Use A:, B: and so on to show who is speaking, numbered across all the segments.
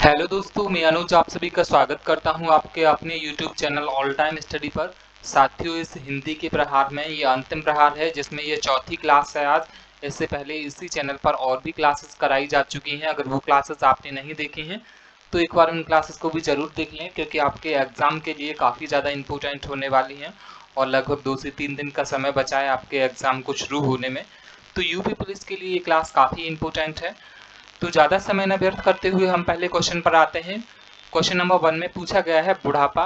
A: Hello दोस्तों, मैं अनुज आप सभी का स्वागत करता हूं आपके अपने YouTube channel all time study पर। साथियों, इस हिंदी के प्रहार में ये अंतिम प्रहार है जिसमें ये चौथी क्लास है आज। इससे पहले इसी चैनल पर और भी क्लासेस कराई जा चुकी हैं। अगर वो क्लासेस आपने नहीं देखी हैं तो एक बार उन क्लासेस को भी ज़रूर देख लें, क्योंकि आपके एग्ज़ाम के लिए काफ़ी ज़्यादा इंपॉर्टेंट होने वाली हैं और लगभग 2 से 3 दिन का समय बचा है आपके एग्ज़ाम को शुरू होने में। तो यूपी पुलिस के लिए ये क्लास काफ़ी इंपॉर्टेंट है। तो ज़्यादा समय न व्यर्थ करते हुए हम पहले क्वेश्चन पर आते हैं। क्वेश्चन नंबर 1 में पूछा गया है, बुढ़ापा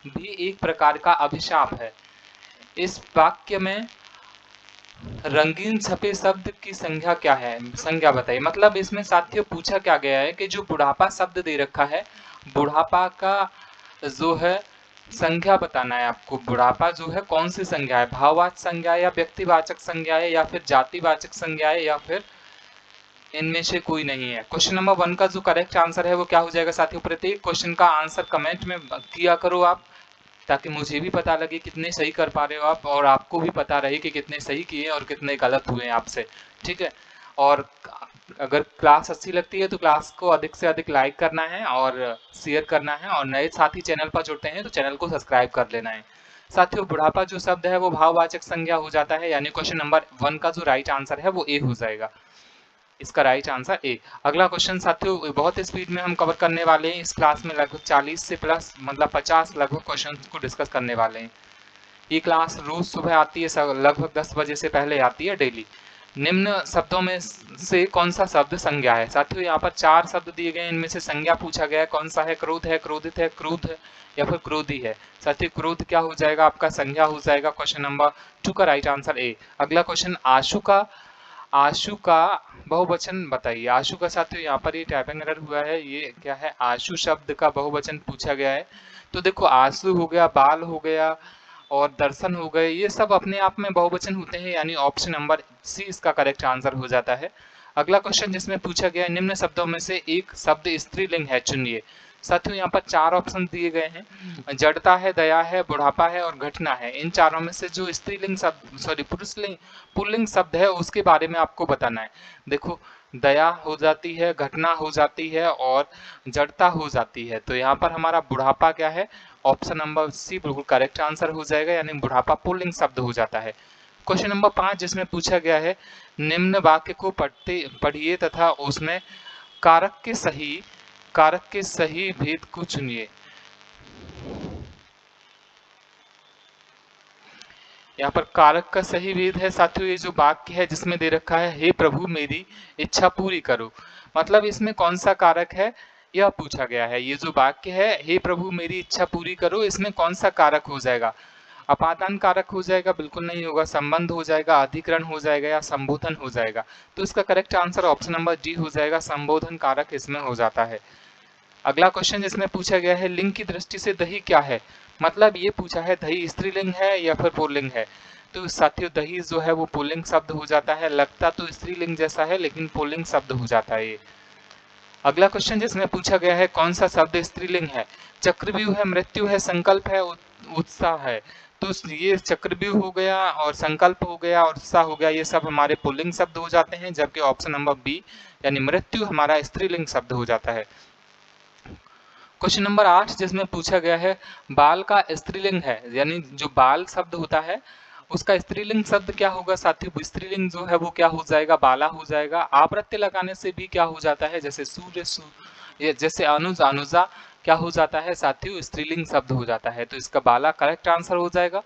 A: भी एक प्रकार का अभिशाप है। इस वाक्य में रंगीन छपे शब्द की संख्या क्या है? संख्या बताइए। मतलब इसमें साथियों पूछा क्या गया है कि जो बुढ़ापा शब्द दे रखा है, बुढ़ापा का जो है संख्या बताना है आपको। बुढ़ापा जो है कौन सी संज्ञा है? भाववाचक संज्ञा है या व्यक्तिवाचक संज्ञा है या फिर जातिवाचक संज्ञा है या फिर इनमें से कोई नहीं है। क्वेश्चन नंबर 1 का जो करेक्ट आंसर है वो क्या हो जाएगा साथियों? प्रत्येक क्वेश्चन का आंसर कमेंट में किया करो आप, ताकि मुझे भी पता लगे कितने सही कर पा रहे हो आप और आपको भी पता रहे कि कितने सही किए और कितने गलत हुए आपसे। ठीक है। और अगर क्लास अच्छी लगती है तो क्लास को अधिक से अधिक लाइक करना है और शेयर करना है, और नए साथी चैनल पर जुड़ते हैं तो चैनल को सब्सक्राइब कर लेना है। साथियों, बुढ़ापा जो शब्द है वो भाववाचक संज्ञा हो जाता है, यानी क्वेश्चन नंबर 1 का जो राइट आंसर है वो ए हो जाएगा। इसका राइट आंसर ए। अगला क्वेश्चन साथियों बहुत स्पीड में हम कवर करने वाले हैं। इस क्लास में लगभग 40 से प्लस मतलब 50 लगभग क्वेश्चन को डिस्कस करने वाले हैं। ये क्लास रोज सुबह आती है, लगभग 10 बजे से पहले आती है डेली। निम्न शब्दों में से कौन सा शब्द संज्ञा है? साथियों यहाँ पर 4 शब्द दिए गए हैं, इनमें से संज्ञा पूछा गया है कौन सा है? क्रोध है, क्रोधित है, क्रोध है या फिर क्रोधी है। साथियों क्रोध क्या हो जाएगा आपका? संज्ञा हो जाएगा। क्वेश्चन नंबर 2 का राइट आंसर ए। अगला क्वेश्चन, आशु का बहुवचन बताइए। आशु का साथियों यहाँ पर ये टाइपिंग एरर हुआ है, ये क्या है? आशु शब्द का बहुवचन पूछा गया है। तो देखो, आंसू हो गया, बाल हो गया और दर्शन हो गए, ये सब अपने आप में बहुवचन होते हैं, यानी ऑप्शन नंबर सी इसका करेक्ट आंसर हो जाता है। अगला क्वेश्चन जिसमें पूछा गया है, निम्न शब्दों में से एक शब्द स्त्रीलिंग है, चुनिए। साथियों यहाँ पर 4 ऑप्शन दिए गए हैं। जड़ता है, दया है, बुढ़ापा है और घटना है। इन चारों में से जो स्त्रीलिंग शब्द पुल्लिंग शब्द है उसके बारे में आपको बताना है। देखो, दया हो जाती है, घटना हो जाती है और जड़ता हो जाती है। तो यहाँ पर हमारा बुढ़ापा क्या है? ऑप्शन नंबर सी बिल्कुल करेक्ट आंसर हो जाएगा, यानी बुढ़ापा पुल्लिंग शब्द हो जाता है। क्वेश्चन नंबर 5 जिसमें पूछा गया है, निम्न वाक्य को पढ़िए तथा उसमें कारक के सही भेद को चुनिए। यहाँ पर कारक का सही भेद है साथियों, ये जो वाक्य है जिसमें दे रखा है, हे प्रभु मेरी इच्छा पूरी करो। मतलब इसमें कौन सा कारक है यह पूछा गया है। ये जो वाक्य है, हे प्रभु मेरी इच्छा पूरी करो, इसमें कौन सा कारक हो जाएगा? अपादान कारक हो जाएगा? बिल्कुल नहीं होगा। संबंध हो जाएगा, अधिकरण हो जाएगा या संबोधन हो जाएगा? तो इसका correct answer option number D हो जाएगा, संबोधन कारक इसमें हो जाता है। अगला क्वेश्चन जिसमें पूछा गया है, लिंग की दृष्टि से दही क्या है? मतलब ये पूछा है दही स्त्रीलिंग है या फिर पुल्लिंग है। तो साथियों दही जो है वो पुल्लिंग शब्द हो जाता है। लगता तो स्त्रीलिंग जैसा है लेकिन पुल्लिंग शब्द हो जाता है ये। अगला क्वेश्चन जिसमें पूछा गया है, कौन सा शब्द स्त्रीलिंग है? चक्रव्यूह है, मृत्यु है, संकल्प है, उत्साह है। तो ये चक्रव्यूह हो गया और संकल्प हो गया और उत्साह हो गया, ये सब हमारे पुल्लिंग शब्द हो जाते हैं, जबकि ऑप्शन नंबर बी यानी मृत्यु हमारा स्त्रीलिंग शब्द हो जाता है। क्वेश्चन नंबर 8 जिसमें पूछा गया है, बाल का स्त्रीलिंग है, यानी जो बाल शब्द होता है उसका स्त्रीलिंग शब्द क्या होगा साथियों? स्त्रीलिंग जो है वो क्या हो जाएगा? बाला हो जाएगा। आप्रत्यय लगाने से भी क्या हो जाता है? जैसे सूर्य जैसे अनुज अनुजा क्या हो जाता है साथियों? स्त्रीलिंग शब्द हो जाता है। तो इसका बाला करेक्ट आंसर हो जाएगा।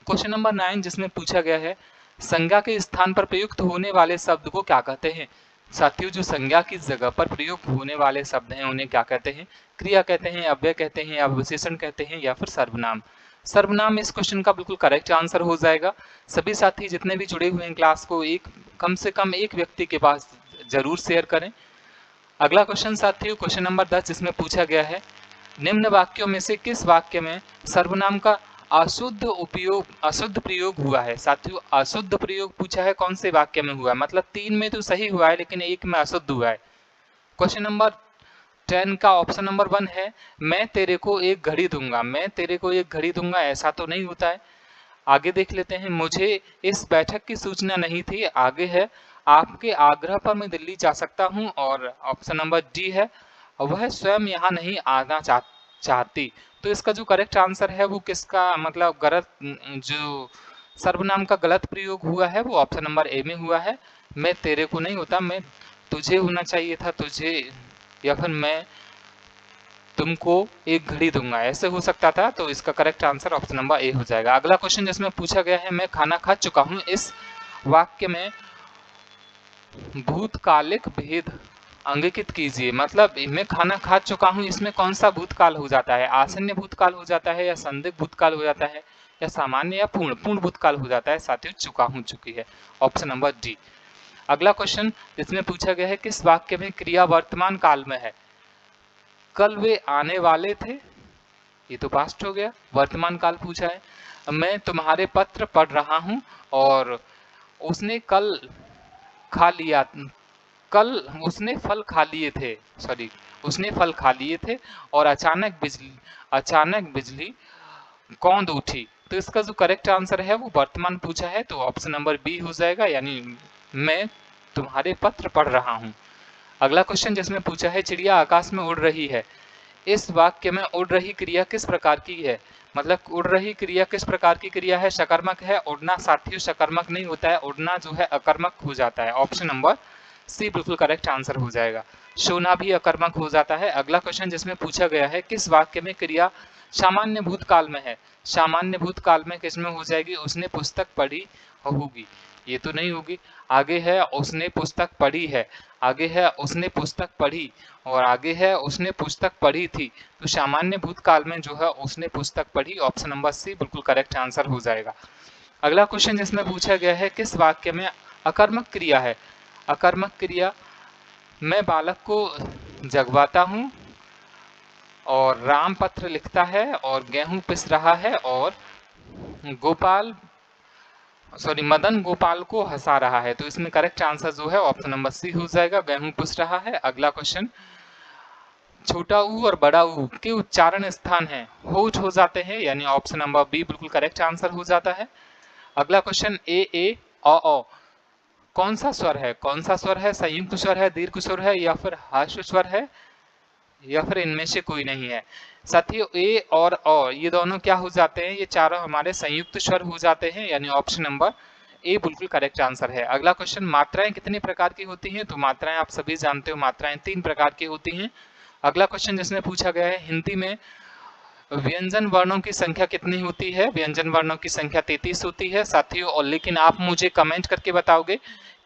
A: क्वेश्चन नंबर 9 जिसमें पूछा गया है, संज्ञा के स्थान पर प्रयुक्त होने वाले शब्द को क्या कहते हैं? साथियों जो संज्ञा की जगह पर प्रयुक्त होने वाले शब्द हैं उन्हें क्या कहते हैं? क्रिया कहते हैं, अव्यय कहते हैं या विशेषण कहते हैं या फिर सर्वनाम? सर्वनाम इस क्वेश्चन का बिल्कुल करेक्ट आंसर हो जाएगा। सभी साथी जितने भी जुड़े हुए हैं क्लास को कम से कम एक व्यक्ति के पास जरूर शेयर करें। अगला क्वेश्चन साथियों क्वेश्चन नंबर 10 जिसमें पूछा गया है, निम्न वाक्यों में से किस वाक्य में सर्वनाम का अशुद्ध प्रयोग हुआ है? साथियों अशुद्ध प्रयोग पूछा है, कौन से वाक्य में हुआ है? मतलब 3 में तो सही हुआ है लेकिन एक में अशुद्ध हुआ है। क्वेश्चन नंबर 10 का ऑप्शन नंबर 1 है, मैं तेरे को एक घड़ी दूंगा। मैं तेरे को एक घड़ी दूंगा ऐसा तो नहीं होता है। आगे देख लेते हैं, मुझे इस बैठक की सूचना नहीं थी। आगे है, आपके आग्रह पर मैं दिल्ली जा सकता हूं। और ऑप्शन नंबर डी है, और वह स्वयं यहाँ नहीं आना चाहती। तो इसका जो करेक्ट आंसर है वो किसका मतलब गलत, जो सर्वनाम का गलत प्रयोग हुआ है वो ऑप्शन नंबर ए में हुआ है। मैं तेरे को नहीं होता, मैं तुझे होना चाहिए था, तुझे, या फिर मैं तुमको एक घड़ी दूंगा, ऐसे हो सकता था। तो इसका correct answer option number A हो जाएगा। अगला क्वेश्चन जिसमें पूछा गया है मैं खाना खा चुका हूँ, इस वाक्य में भूतकालिक भेद अंकित कीजिए। मतलब मैं खाना खा चुका हूँ, इसमें कौन सा भूतकाल हो जाता है? आसन्न भूतकाल हो जाता है, या संदिग्ध भूतकाल हो जाता है, या सामान्य या पूर्ण पूर्ण भूतकाल हो जाता है? साथियों चुका हूँ चुकी है, ऑप्शन नंबर डी। अगला क्वेश्चन जिसमें पूछा गया है किस वाक्य में क्रिया वर्तमान काल में है? कल वे आने वाले थे, ये तो पास्ट हो गया, वर्तमान काल पूछा है। मैं तुम्हारे पत्र पढ़ रहा हूँ और उसने कल खा लिया, कल उसने फल खा लिए थे, सॉरी उसने फल खा लिए थे और अचानक बिजली कौंध उठी। तो इसका जो करेक्ट आंसर है वो वर्तमान पूछा है, तो ऑप्शन नंबर बी हो जाएगा, यानी मैं तुम्हारे पत्र पढ़ रहा हूँ। अगला क्वेश्चन जिसमें पूछा है चिड़िया आकाश में उड़ रही है, इस वाक्य में उड़ रही क्रिया किस प्रकार की है? मतलब उड़ रही क्रिया किस प्रकार की क्रिया है? सकर्मक है। उड़ना साथियों सकर्मक नहीं होता है, उड़ना जो है अकर्मक हो जाता है। ऑप्शन नंबर सी बिल्कुल करेक्ट आंसर हो जाएगा। सोना भी अकर्मक हो जाता है। अगला क्वेश्चन जिसमें पूछा गया है किस वाक्य में क्रिया सामान्य भूतकाल में है? सामान्य भूतकाल में किसमें हो जाएगी? उसने पुस्तक पढ़ी होगी, ये तो नहीं होगी। आगे है उसने पुस्तक पढ़ी है, आगे है उसने पुस्तक पढ़ी, और आगे है उसने पुस्तक पढ़ी थी। तो सामान्य भूतकाल में जो है उसने पुस्तक पढ़ी, ऑप्शन नंबर सी बिल्कुल करेक्ट आंसर हो जाएगा। अगला क्वेश्चन जिसमें पूछा गया है किस वाक्य में अकर्मक क्रिया है? अकर्मक क्रिया, मैं बालक को जगवाता हूँ और राम पत्र लिखता है और गेहूं पिस रहा है और मदन गोपाल को हंसा रहा है। तो इसमें करेक्ट आंसर जो है ऑप्शन नंबर सी हो जाएगा, गेहूं पिस रहा है। अगला क्वेश्चन, छोटा ऊ और बड़ा ऊ के उच्चारण स्थान है होठ हो जाते हैं, यानी ऑप्शन नंबर बी बिल्कुल करेक्ट आंसर हो जाता है। अगला क्वेश्चन, ए ओ कौन सा स्वर है? कौन सा स्वर है? संयुक्त स्वर है, दीर्घ स्वर है, या फिर हार्श स्वर है, या फिर इनमें से कोई नहीं है? साथियों ए और ओ ये दोनों क्या हो जाते हैं? ये चारों हमारे संयुक्त स्वर हो जाते हैं, यानी ऑप्शन नंबर ए बिल्कुल करेक्ट आंसर है। अगला क्वेश्चन, मात्राएं कितने प्रकार की होती हैं? तो मात्राएं आप सभी जानते हो, मात्राएं 3 प्रकार की होती हैं। अगला क्वेश्चन जिसमें पूछा गया है हिंदी में व्यंजन वर्णों की संख्या कितनी होती है? व्यंजन वर्णों की संख्या 33 होती है साथियों। और लेकिन आप मुझे कमेंट करके बताओगे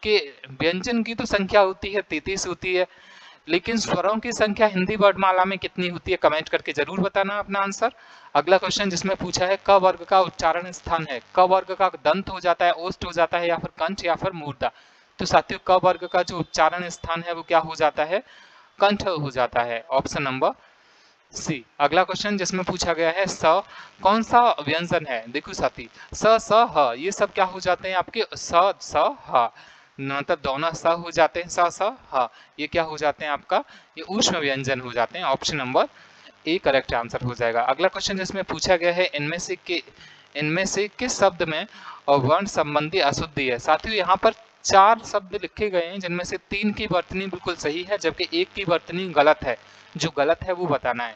A: कि व्यंजन की तो संख्या होती है 33 होती है, लेकिन स्वरों की संख्या हिंदी वर्णमाला में कितनी होती है? कमेंट करके जरूर बताना अपना आंसर। अगला क्वेश्चन जिसमें पूछा है क वर्ग का उच्चारण स्थान है, क वर्ग का दंत हो जाता है, ओष्ठ हो जाता है, या फिर कंठ, या फिर मूर्धा? तो साथियों क वर्ग का जो उच्चारण स्थान है वो क्या हो जाता है? कंठ हो जाता है, ऑप्शन नंबर सी। अगला क्वेश्चन जिसमें पूछा गया है स कौन सा व्यंजन है? देखो साथी, स ह ये सब क्या हो जाते हैं आपके? स ह, मतलब दोनों स हो जाते हैं, स ह, ये क्या हो जाते हैं आपका? ये ऊष्म व्यंजन हो जाते हैं, option number A correct answer हो जाएगा। अगला क्वेश्चन जिसमें पूछा गया है इनमें से किस शब्द में वर्ण संबंधी अशुद्धि है? साथियों यहाँ पर 4 शब्द लिखे गए हैं, जिनमें से 3 की वर्तनी बिल्कुल सही है, जबकि 1 की वर्तनी गलत है। जो गलत है वो बताना है।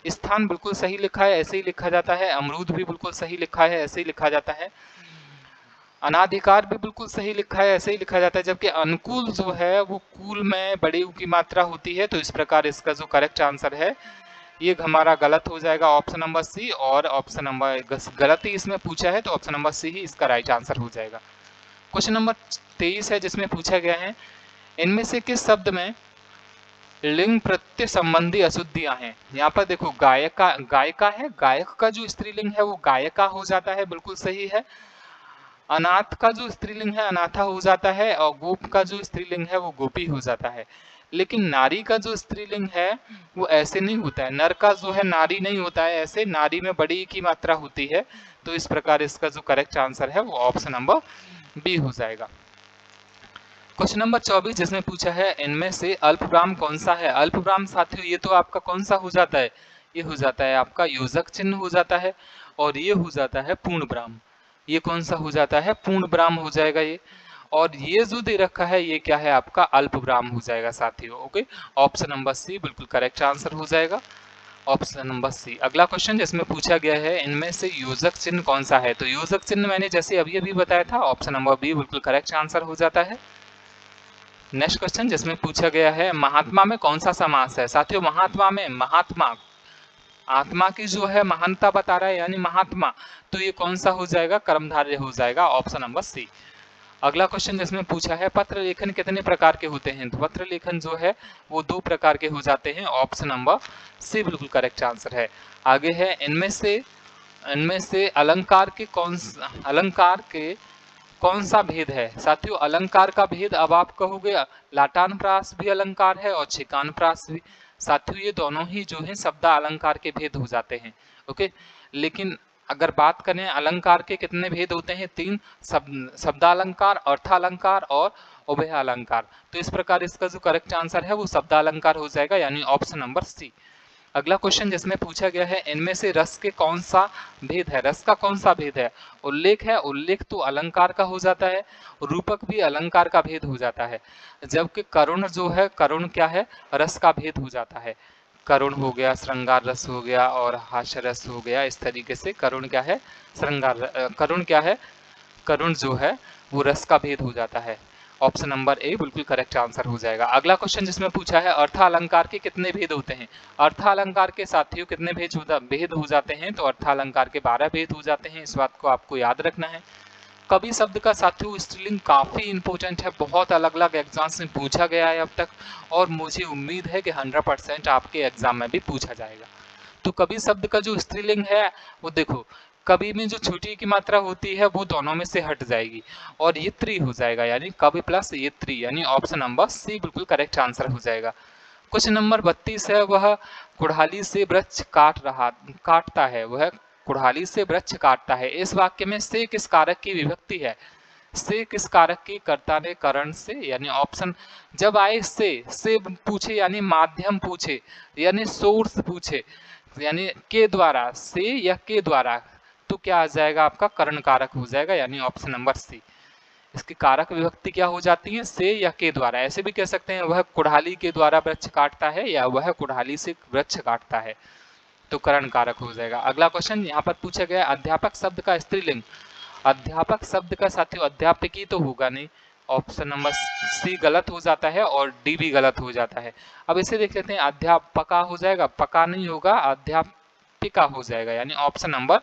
A: स्थान बिल्कुल सही लिखा है, ऐसे ही लिखा जाता है। अमरूद भी बिल्कुल सही लिखा है, ऐसे ही लिखा जाता है। अनाधिकार भी बिल्कुल सही लिखा है, ऐसे ही लिखा जाता है। जबकि अनुकूल जो है वो कूल में बड़ी ऊ की मात्रा होती है। तो इस प्रकार इसका जो करेक्ट आंसर है ये हमारा गलत हो जाएगा, ऑप्शन नंबर सी। और ऑप्शन नंबर गलत ही इसमें पूछा है, तो ऑप्शन नंबर सी ही इसका राइट आंसर हो जाएगा। क्वेश्चन नंबर 23 है जिसमें पूछा गया है इनमें से किस शब्द में लिंग प्रत्यय संबंधी अशुद्धियां हैं? यहाँ पर देखो गायका है, गायक का जो स्त्रीलिंग है वो गायका हो जाता है, बिल्कुल सही है। अनाथ का जो स्त्रीलिंग है अनाथा हो जाता है, और गोप का जो स्त्रीलिंग है वो गोपी हो जाता है। लेकिन नारी का जो स्त्रीलिंग है वो ऐसे नहीं होता है, नर का जो है नारी नहीं होता है, ऐसे नारी में बड़ी की मात्रा होती है। तो इस प्रकार इसका जो करेक्ट आंसर है वो ऑप्शन नंबर बी हो जाएगा। क्वेश्चन नंबर 24 जिसमें पूछा है इनमें से अल्पविराम कौन सा है? अल्पविराम साथियों ये तो आपका कौन सा हो जाता है? ये हो जाता है आपका योजक चिन्ह हो जाता है, और ये हो जाता है पूर्ण विराम। ये कौन सा हो जाता है? पूर्ण विराम हो जाएगा ये। और ये जो दे रखा है ये क्या है आपका अल्पविराम हो जाएगा साथियों। ओके, ऑप्शन नंबर सी बिल्कुल करेक्ट आंसर हो जाएगा, ऑप्शन नंबर सी। अगला क्वेश्चन जिसमें पूछा गया है इनमें से योजक चिन्ह कौन सा है, तो योजक चिन्ह मैंने जैसे अभी अभी बताया था, ऑप्शन नंबर बी बिल्कुल करेक्ट आंसर हो जाता है। नेक्स्ट क्वेश्चन जिसमें पूछा गया है महात्मा में कौन सा समास है, साथियों महात्मा में महात्मा आत्मा की जो है महानता बता रहा है यानी महात्मा, तो ये कौन सा हो जाएगा, कर्मधारय हो जाएगा, ऑप्शन नंबर सी। अगला क्वेश्चन जिसमें पूछा है पत्र लेखन कितने प्रकार के होते हैं, तो पत्र लेखन जो है वो 2 प्रकार के हो जाते हैं, ऑप्शन नंबर सी बिल्कुल करेक्ट आंसर है। आगे है इनमें से अलंकार के कौन सा भेद है, साथियों अलंकार का भेद अब आप कहोगे लाटान प्रास भी अलंकार है और छिकान प्रास भी, साथियों ये दोनों ही जो है शब्द अलंकार के भेद हो जाते हैं। ओके, लेकिन अगर बात करें अलंकार के कितने भेद होते हैं, 3, शब्दालंकार, अर्थालंकार और उभय अलंकार, तो इस प्रकार इसका जो करेक्ट आंसर है वो शब्दालंकार हो जाएगा यानी ऑप्शन नंबर सी। अगला क्वेश्चन जिसमें पूछा गया है इनमें से रस के कौन सा भेद है, रस का कौन सा भेद है, उल्लेख है, उल्लेख तो अलंकार का हो जाता है, रूपक भी अलंकार का भेद हो जाता है, जबकि करुण जो है करुण क्या है, रस का भेद हो जाता है, करुण हो गया, श्रृंगार रस हो गया और हास्य रस हो गया, इस तरीके से करुण क्या है, करुण क्या है, करुण जो है वो रस का भेद हो जाता है, ऑप्शन नंबर ए बिल्कुल करेक्ट आंसर हो जाएगा। अगला क्वेश्चन जिसमें पूछा है अर्थालंकार के कितने भेद होते हैं, अर्थालंकार के साथियों कितने भेद हो जाते हैं, तो अर्थालंकार के 12 भेद हो जाते हैं, इस बात को आपको याद रखना है। कवि शब्द का साथियों स्त्रीलिंग काफी इंपॉर्टेंट है, बहुत अलग अलग एग्जाम्स में पूछा गया है अब तक, और मुझे उम्मीद है कि 100% आपके एग्जाम में भी पूछा जाएगा। तो कवि शब्द का जो स्त्रीलिंग है वो देखो, कवि में जो छोटी की मात्रा होती है वो दोनों में से हट जाएगी और ये त्री हो जाएगा यानी कवि प्लस ये त्री, यानी ऑप्शन नंबर सी बिल्कुल करेक्ट आंसर हो जाएगा। क्वेश्चन नंबर 32 है, वह कुड़ाली से वृक्ष काटता है, वह कुड़ाली से वृक्ष काटता है, इस वाक्य में से किस कारक की विभक्ति है, से किस कारक की कर्ता ने करण से, यानी ऑप्शन जब आए से पूछे यानी माध्यम पूछे यानी सोर्स पूछे यानी के द्वारा, से या के द्वारा, तो क्या आ जाएगा आपका करण कारक हो जाएगा यानी ऑप्शन नंबर सी। इसकी कारक विभक्ति क्या हो जाती है, से या के द्वारा, ऐसे भी कह सकते हैं वह कुड़ाली के द्वारा वृक्ष काटता है या वह कुड़ाली से वृक्ष काटता है, तो करण कारक हो जाएगा। अगला क्वेश्चन यहाँ पर पूछा गया अध्यापक शब्द का स्त्रीलिंग, अध्यापक शब्द का साथियों अध्यापकी तो होगा नहीं, ऑप्शन नंबर सी गलत हो जाता है और डी भी गलत हो जाता है। अब इसे देख लेते हैं, अध्यापका हो जाएगा, पका नहीं होगा, अध्यापिका हो जाएगा यानी ऑप्शन नंबर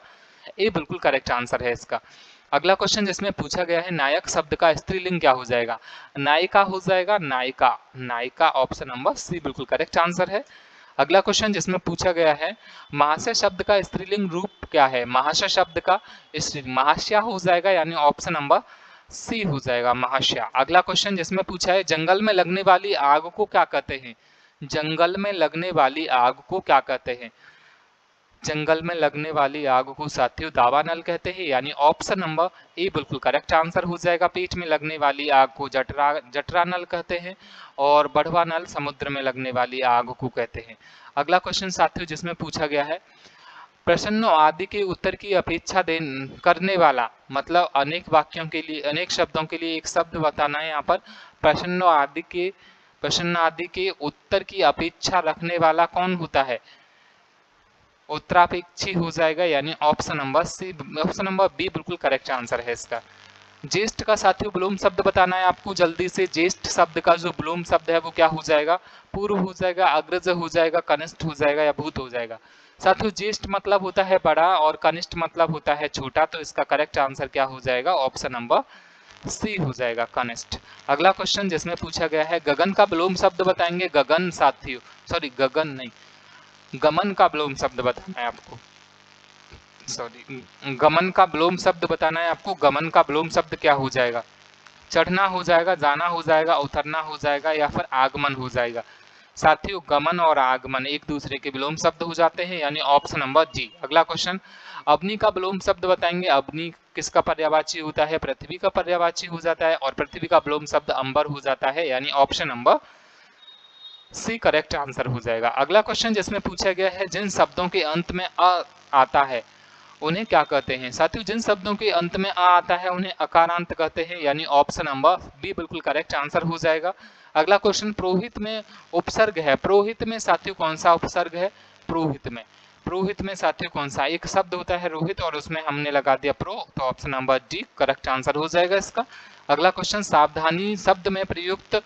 A: ए बिल्कुल करेक्ट आंसर है इसका। अगला क्वेश्चन जिसमें पूछा गया है नायक शब्द का स्त्रीलिंग क्या हो जाएगा, नायिका हो जाएगा, नायिका, नायिका, ऑप्शन नंबर सी बिल्कुल करेक्ट आंसर है। अगला क्वेश्चन जिसमें पूछा गया है महाशय शब्द का स्त्रीलिंग रूप क्या है, महाशय शब्द का स्त्रीलिंग महाशया हो जाएगा यानी ऑप्शन नंबर सी हो जाएगा, महाशया। अगला क्वेश्चन जिसमें पूछा है जंगल में लगने वाली आग को क्या कहते हैं, जंगल में लगने वाली आग को क्या कहते हैं, जंगल में लगने वाली आग को साथियों दावानल कहते हैं यानी ऑप्शन नंबर ए बिल्कुल करेक्ट आंसर हो जाएगा। पेट में लगने वाली आग को जठरा नल कहते हैं और बढ़वा नल समुद्र में लगने वाली आग को कहते हैं। अगला क्वेश्चन साथियों जिसमें पूछा गया है प्रश्नों आदि के उत्तर की अपेक्षा करने वाला, मतलब अनेक वाक्यों के लिए अनेक शब्दों के लिए एक शब्द बताना है यहाँ पर, प्रश्न आदि के उत्तर की अपेक्षा रखने वाला कौन होता है, उत्तरापेक्षी हो जाएगा यानी option number C, option number B बिल्कुल करेक्ट आंसर है इसका। ज्येष्ठ का साथियों विलोम शब्द बताना है आपको जल्दी से, ज्येष्ठ शब्द का जो विलोम शब्द है वो क्या हो जाएगा, पूर्व हो जाएगा, अग्रज हो जाएगा, कनिष्ठ हो जाएगा या भूत हो जाएगा। साथियों ज्येष्ठ मतलब होता है बड़ा और कनिष्ठ मतलब होता है छोटा, तो इसका करेक्ट आंसर क्या हो जाएगा, ऑप्शन नंबर सी हो जाएगा, कनिष्ठ। अगला क्वेश्चन जिसमें पूछा गया है गगन का विलोम शब्द बताएंगे, गगन साथियों सॉरी गगन नहीं गमन का विलोम शब्द बताना है आपको, सॉरी गमन का विलोम शब्द बताना है आपको, गमन का विलोम शब्द क्या हो जाएगा, चढ़ना हो जाएगा, जाना हो जाएगा, उतरना हो जाएगा या फिर आगमन हो जाएगा। साथियों गमन और आगमन एक दूसरे के विलोम शब्द हो जाते हैं यानी ऑप्शन नंबर जी। अगला क्वेश्चन अग्नि का विलोम शब्द बताएंगे, अग्नि किसका पर्यायवाची होता है, पृथ्वी का पर्यायवाची हो जाता है और पृथ्वी का विलोम शब्द अंबर हो जाता है यानी option number C correct answer हो जाएगा। अगला क्वेश्चन जिसमें पूछा गया है जिन शब्दों के अंत में अ आता है उन्हें क्या कहते हैं? साथियों, जिन शब्दों के अंत में आ आता है उन्हें अकारांत कहते हैं, यानी ऑप्शन नंबर बी बिल्कुल करेक्ट आंसर हो जाएगा। अगला क्वेश्चन, प्रोहित में उपसर्ग है। प्रोहित में साथियों कौन सा उपसर्ग है? प्रोहित में साथियों कौन सा? एक शब्द होता है रोहित और उसमें हमने लगा दिया प्रो, तो option number D correct answer हो जाएगा इसका। अगला क्वेश्चन, सावधानी शब्द में प्रयुक्त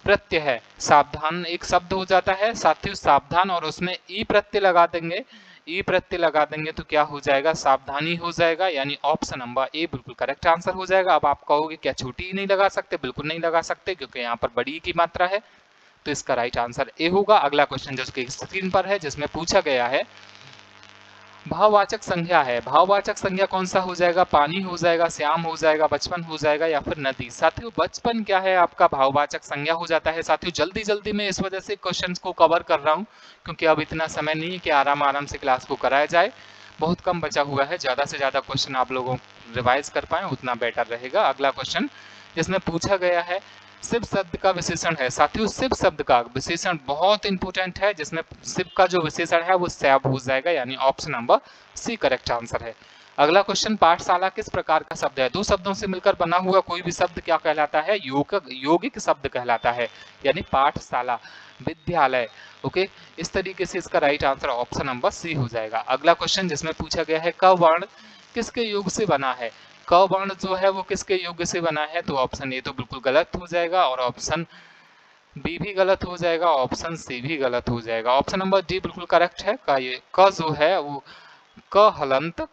A: प्रत्यय है। सावधान एक शब्द हो जाता है साथियों सावधान, और उसमें ई प्रत्यय लगा देंगे, ई प्रत्यय लगा देंगे तो क्या हो जाएगा? सावधानी हो जाएगा, यानी ऑप्शन नंबर ए बिल्कुल करेक्ट आंसर हो जाएगा। अब आप कहोगे क्या छोटी ही नहीं लगा सकते? बिल्कुल नहीं लगा सकते, क्योंकि यहाँ पर बड़ी की मात्रा है, तो इसका राइट आंसर ए होगा। अगला क्वेश्चन जो उसके स्क्रीन पर है, जिसमें पूछा गया है भाववाचक संज्ञा है। भाववाचक संज्ञा कौन सा हो जाएगा? पानी हो जाएगा, श्याम हो जाएगा, बचपन हो जाएगा, या फिर नदी। साथियों बचपन क्या है आपका भाववाचक संज्ञा हो जाता है। साथियों जल्दी जल्दी में इस वजह से क्वेश्चंस को कवर कर रहा हूं, क्योंकि अब इतना समय नहीं है कि आराम आराम से क्लास को कराया जाए, बहुत कम बचा हुआ है। ज़्यादा से ज़्यादा क्वेश्चन आप लोगों रिवाइज कर पाए उतना बेटर रहेगा। अगला क्वेश्चन जिसमें पूछा गया है शिव शब्द का विशेषण है। साथियों शिव शब्द का विशेषण बहुत इंपॉर्टेंट है, जिसमें शिव का जो विशेषण है वो सैब हो जाएगा, यानी option number C correct answer है। अगला क्वेश्चन, पाठशाला किस प्रकार का शब्द है? दो शब्दों से मिलकर बना हुआ कोई भी शब्द क्या कहलाता है? यौगिक शब्द कहलाता है, यानी पाठशाला, विद्यालय। ओके, इस तरीके से इसका right answer option number C हो जाएगा। अगला क्वेश्चन जिसमें पूछा गया है क वर्ण किसके योग से बना है? क वर्ण जो है वो किसके योग से बना है? तो ऑप्शन ए तो बिल्कुल गलत हो जाएगा, और ऑप्शन बी भी गलत हो जाएगा, ऑप्शन सी भी गलत हो जाएगा। ऑप्शन नंबर डी बिल्कुल करेक्ट है। का ये क जो है वो क हलंत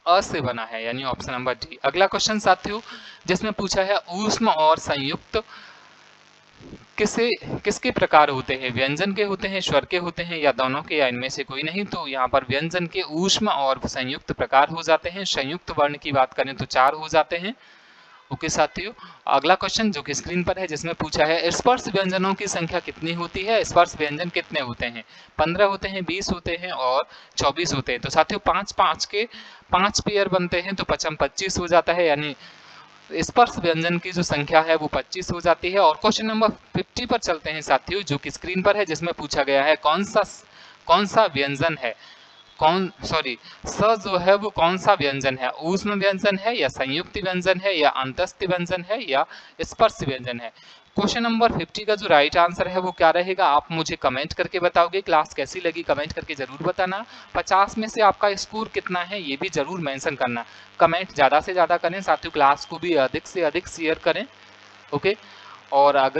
A: अ से बना है, यानी ऑप्शन नंबर डी। अगला क्वेश्चन साथियों जिसमें पूछा है ऊष्म और संयुक्त किसके प्रकार होते हैं? व्यंजन के होते हैं, स्वर के होते हैं, या दोनों के, या इनमें से कोई नहीं? तो यहाँ पर व्यंजन के ऊष्म और संयुक्त प्रकार हो जाते हैं। संयुक्त वर्ण की बात करें तो 4 हो जाते हैं। ओके साथियों, अगला क्वेश्चन जो कि स्क्रीन पर है, जिसमें पूछा है स्पर्श व्यंजनों की संख्या कितनी होती है? स्पर्श व्यंजन कितने होते हैं? 15 होते हैं, 20 होते हैं और 24 होते हैं। तो साथियों 5 के 5 पेयर बनते हैं, तो 25 हो जाता है, यानी स्पर्श व्यंजन की जो संख्या है वो 25 हो जाती है। और क्वेश्चन नंबर 50 पर चलते हैं साथियों, जो कि स्क्रीन पर है, जिसमें पूछा गया है कौन सा व्यंजन है, स जो है वो कौन सा व्यंजन है? ऊष्म व्यंजन है, या संयुक्त व्यंजन है, या अंतस्थ व्यंजन है, या स्पर्श व्यंजन है? क्वेश्चन नंबर 50 का जो राइट आंसर है वो क्या रहेगा? आप मुझे कमेंट करके बताओगे। क्लास कैसी लगी कमेंट करके जरूर बताना। 50 में से आपका स्कोर कितना है ये भी जरूर मेंशन करना। कमेंट ज़्यादा से ज़्यादा करें साथियों, क्लास को भी अधिक से अधिक शेयर करें। ओके, और अगर